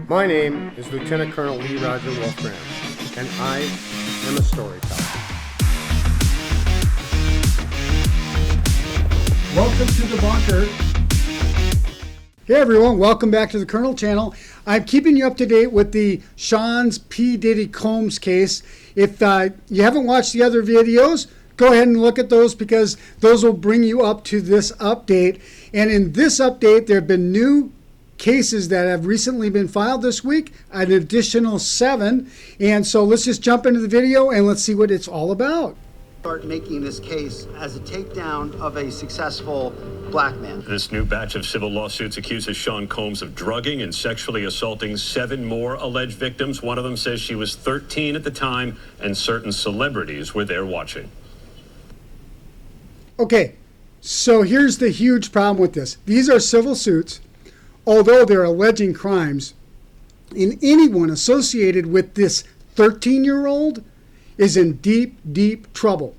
My name is Lieutenant Colonel Lee Roger Wolfgram, and I am a storyteller. Welcome to the bunker. Hey everyone, welcome back to the Colonel channel. I'm keeping you up to date with the Sean's P. Diddy Combs case. If you haven't watched the other videos, go ahead and look at those because those will bring you up to this update. And in this update, there have been new cases that have recently been filed this week, an additional 7. And so let's just jump into the video and let's see what it's all about. Start making this case as a takedown of a successful black man. This new batch of civil lawsuits accuses Sean Combs of drugging and sexually assaulting 7 more alleged victims. One of them says she was 13 at the time and certain celebrities were there watching. Okay, so here's the huge problem with this. These are civil suits. Although they're alleging crimes, and anyone associated with this 13-year-old is in deep, deep trouble.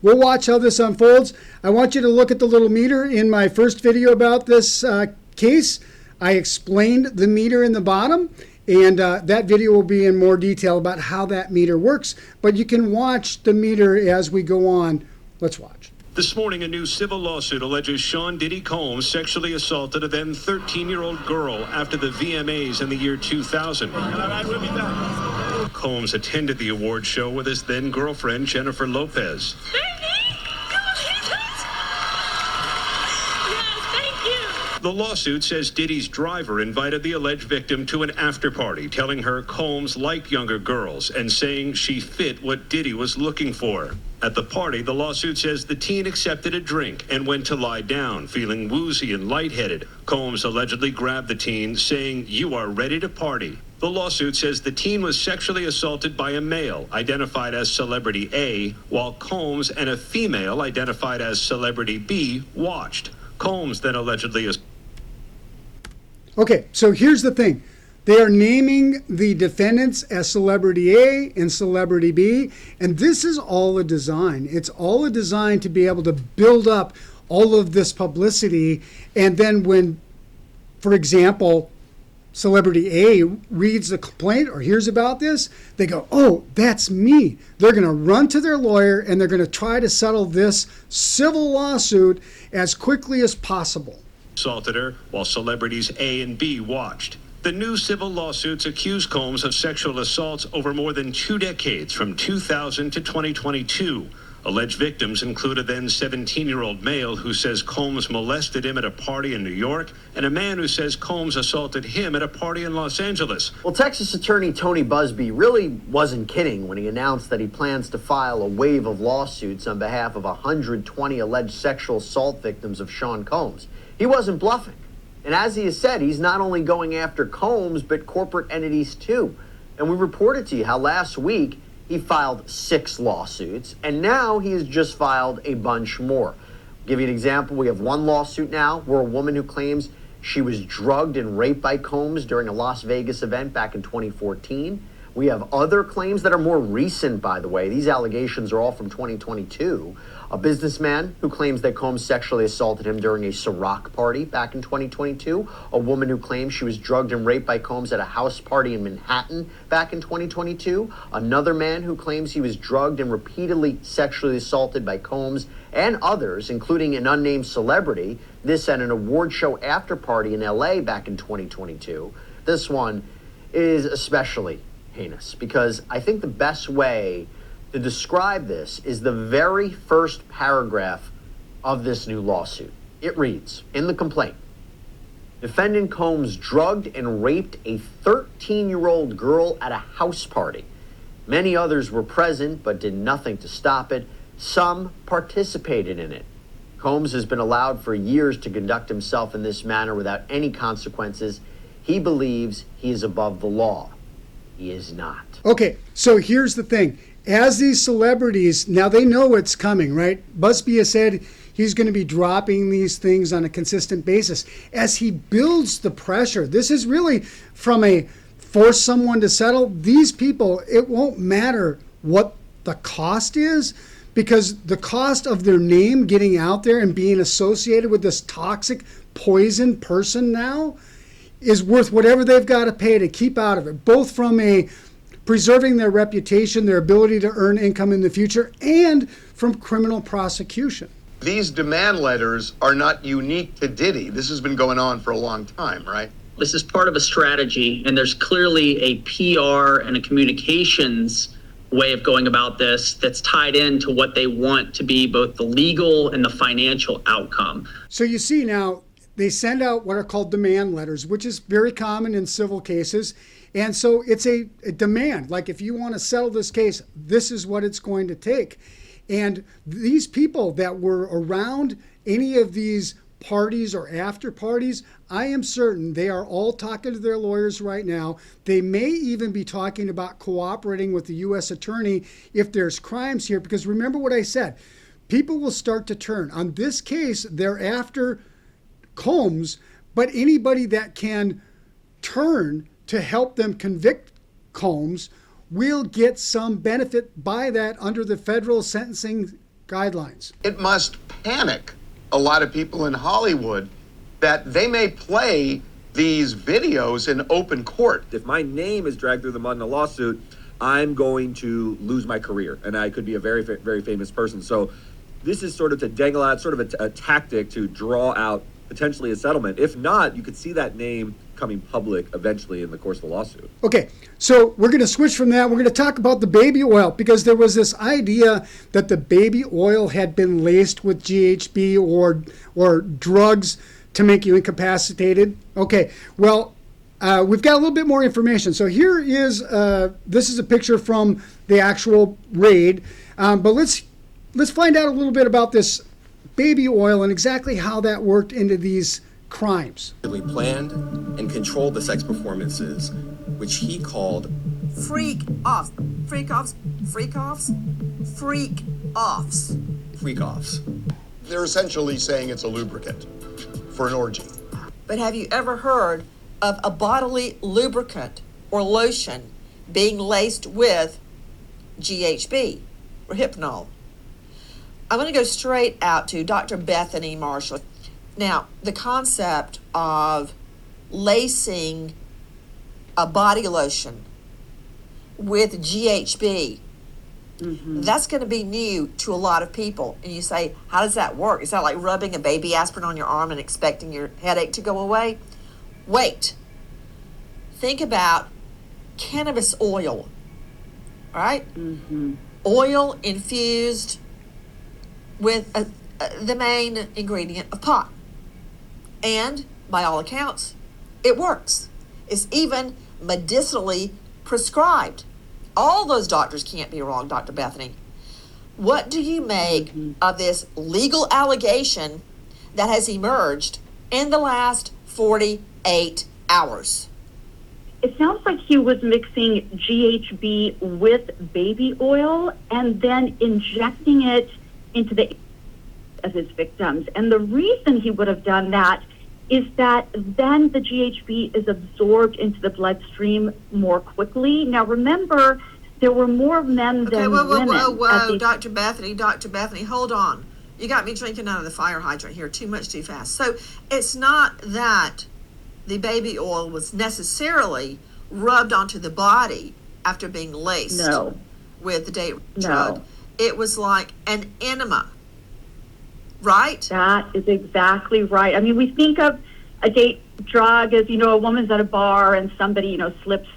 We'll watch how this unfolds. I want you to look at the little meter in my first video about this case. I explained the meter in the bottom, and that video will be in more detail about how that meter works. But you can watch the meter as we go on. Let's watch. This morning, a new civil lawsuit alleges Sean Diddy Combs sexually assaulted a then 13-year-old girl after the VMAs in the year 2000. Combs attended the award show with his then girlfriend, Jennifer Lopez. The lawsuit says Diddy's driver invited the alleged victim to an after-party, telling her Combs liked younger girls and saying she fit what Diddy was looking for. At the party, the lawsuit says the teen accepted a drink and went to lie down, feeling woozy and lightheaded. Combs allegedly grabbed the teen, saying, "You are ready to party." The lawsuit says the teen was sexually assaulted by a male, identified as Celebrity A, while Combs and a female, identified as Celebrity B, watched. Combs then allegedly Okay, so here's the thing. They are naming the defendants as Celebrity A and Celebrity B, and this is all a design. It's all a design to be able to build up all of this publicity, and then when, for example, Celebrity A reads the complaint or hears about this, they go, oh, that's me. They're going to run to their lawyer and they're going to try to settle this civil lawsuit as quickly as possible. Assaulted her while celebrities A and B watched. The new civil lawsuits accuse Combs of sexual assaults over more than 2 decades, from 2000 to 2022. Alleged victims include a then 17-year-old male who says Combs molested him at a party in New York, and a man who says Combs assaulted him at a party in Los Angeles. Well, Texas Attorney Tony Busby really wasn't kidding when he announced that he plans to file a wave of lawsuits on behalf of 120 alleged sexual assault victims of Sean Combs. He wasn't bluffing. And as he has said, he's not only going after Combs, but corporate entities too. And we reported to you how last week he filed 6 lawsuits, and now he has just filed a bunch more. I'll give you an example. We have one lawsuit now where a woman who claims she was drugged and raped by Combs during a Las Vegas event back in 2014. We have other claims that are more recent, by the way. These allegations are all from 2022. A businessman who claims that Combs sexually assaulted him during a Ciroc party back in 2022. A woman who claims she was drugged and raped by Combs at a house party in Manhattan back in 2022. Another man who claims he was drugged and repeatedly sexually assaulted by Combs and others, including an unnamed celebrity. This at an award show after party in LA back in 2022. This one is especially heinous because I think the best way to describe this is the very first paragraph of this new lawsuit. It reads, in the complaint, defendant Combs drugged and raped a 13-year-old girl at a house party. Many others were present but did nothing to stop it. Some participated in it. Combs has been allowed for years to conduct himself in this manner without any consequences. He believes he is above the law. He is not. Okay, so here's the thing. As these celebrities, now they know what's coming, right? Busby has said he's going to be dropping these things on a consistent basis. As he builds the pressure, this is really from a force someone to settle. These people, it won't matter what the cost is, because the cost of their name getting out there and being associated with this toxic poison person now is worth whatever they've got to pay to keep out of it, both from a preserving their reputation, their ability to earn income in the future, and from criminal prosecution. These demand letters are not unique to Diddy. This has been going on for a long time, right? This is part of a strategy, and there's clearly a PR and a communications way of going about this that's tied into what they want to be both the legal and the financial outcome. So you see now, they send out what are called demand letters, which is very common in civil cases. And so it's a demand. Like, if you want to settle this case, this is what it's going to take. And these people that were around any of these parties or after parties, I am certain they are all talking to their lawyers right now. They may even be talking about cooperating with the U.S. attorney if there's crimes here. Because remember what I said, people will start to turn. On this case, they're after Combs, but anybody that can turn to help them convict Combs will get some benefit by that under the federal sentencing guidelines. It must panic a lot of people in Hollywood that they may play these videos in open court. If my name is dragged through the mud in a lawsuit, I'm going to lose my career, and I could be a very, very famous person. So this is sort of to dangle out, sort of a tactic to draw out potentially a settlement. If not, you could see that name coming public eventually in the course of the lawsuit. Okay, so we're going to switch from that. We're going to talk about the baby oil, because there was this idea that the baby oil had been laced with GHB or drugs to make you incapacitated. Okay, well, we've got a little bit more information. So here is, this is a picture from the actual raid, but let's find out a little bit about this baby oil and exactly how that worked into these crimes. We planned and controlled the sex performances, which he called freak offs. Freak offs. Freak offs. Freak offs. freak offs. They're essentially saying it's a lubricant for an orgy. But have you ever heard of a bodily lubricant or lotion being laced with GHB or hypnol? I'm going to go straight out to Dr. Bethany Marshall. Now, the concept of lacing a body lotion with GHB, that's going to be new to a lot of people. And you say, how does that work? Is that like rubbing a baby aspirin on your arm and expecting your headache to go away? Wait. Think about cannabis oil, right? Oil infused with the main ingredient of pot. And by all accounts, it works. It's even medicinally prescribed. All those doctors can't be wrong, Dr. Bethany. What do you make of this legal allegation that has emerged in the last 48 hours? It sounds like he was mixing GHB with baby oil and then injecting it into the of his victims. And the reason he would have done that is that then the GHB is absorbed into the bloodstream more quickly. Now remember, there were more men than women. Whoa, Dr. Bethany, hold on. You got me drinking out of the fire hydrant here too much too fast. So it's not that the baby oil was necessarily rubbed onto the body after being laced with the date drug. It was like an enema. Right? That is exactly right. I mean, we think of a date drug as, a woman's at a bar and somebody, slips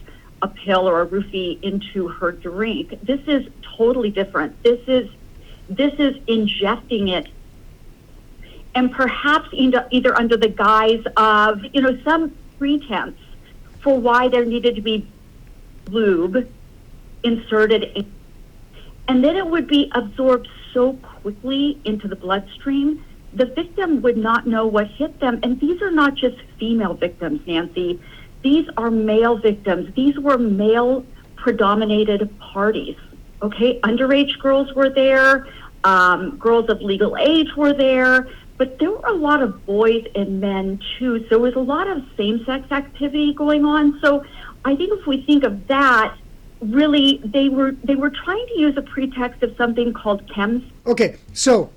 a pill or a roofie into her drink. This is totally different. This is injecting it, and perhaps either under the guise of, some pretense for why there needed to be lube inserted in, and then it would be absorbed so quickly into the bloodstream, the victim would not know what hit them. And these are not just female victims, Nancy. These are male victims. These were male-predominated parties, okay? Underage girls were there. Girls of legal age were there. But there were a lot of boys and men, too. So there was a lot of same-sex activity going on. So I think if we think of that, really, they were trying to use a pretext of something called chems. Okay, so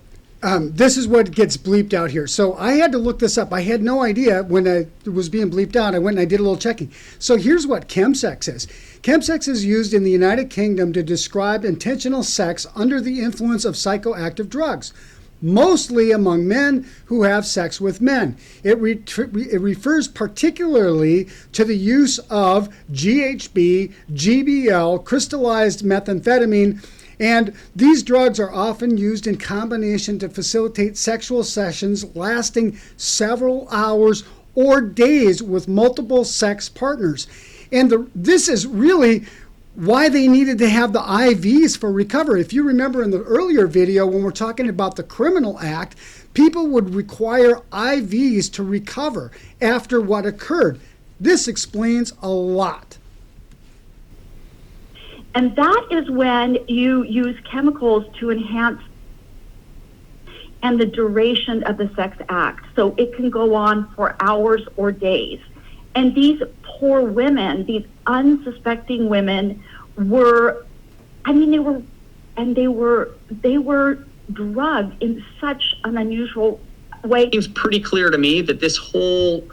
This is what gets bleeped out here. So I had to look this up. I had no idea when it was being bleeped out. I went and I did a little checking. So here's what chemsex is. Chemsex is used in the United Kingdom to describe intentional sex under the influence of psychoactive drugs, mostly among men who have sex with men. It refers particularly to the use of GHB, GBL, crystallized methamphetamine, and these drugs are often used in combination to facilitate sexual sessions lasting several hours or days with multiple sex partners. And this is really why they needed to have the IVs for recovery. If you remember in the earlier video when we're talking about the criminal act, people would require IVs to recover after what occurred. This explains a lot. And that is when you use chemicals to enhance and the duration of the sex act. So it can go on for hours or days. And these poor women, these unsuspecting women were drugged in such an unusual way. It seems pretty clear to me that this whole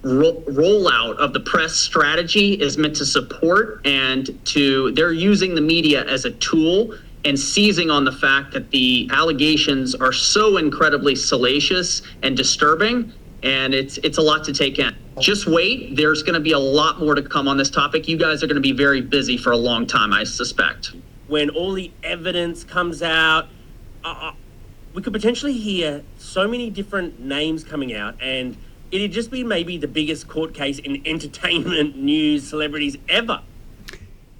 rollout of the press strategy is meant to support they're using the media as a tool and seizing on the fact that the allegations are so incredibly salacious and disturbing, and it's a lot to take in. Just wait, there's going to be a lot more to come on this topic. You guys are going to be very busy for a long time, I suspect. When all the evidence comes out, we could potentially hear so many different names coming out, and it'd just be maybe the biggest court case in entertainment, news, celebrities ever.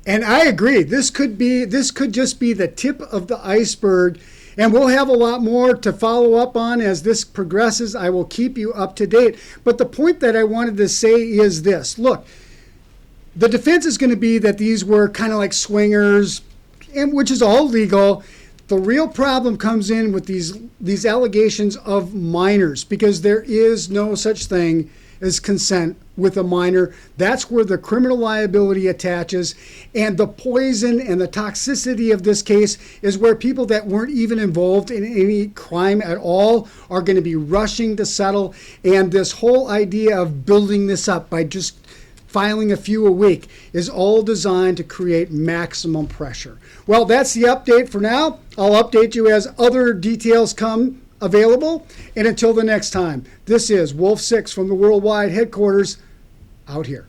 And I agree. This could just be the tip of the iceberg, and we'll have a lot more to follow up on as this progresses. I will keep you up to date. But the point that I wanted to say is this. Look, the defense is going to be that these were kind of like swingers, and which is all legal. The real problem comes in with these allegations of minors, because there is no such thing as consent with a minor. That's where the criminal liability attaches, and the poison and the toxicity of this case is where people that weren't even involved in any crime at all are going to be rushing to settle. And this whole idea of building this up by just filing a few a week is all designed to create maximum pressure. Well, that's the update for now. I'll update you as other details come available. And until the next time, this is Wolf 6 from the Worldwide Headquarters out here.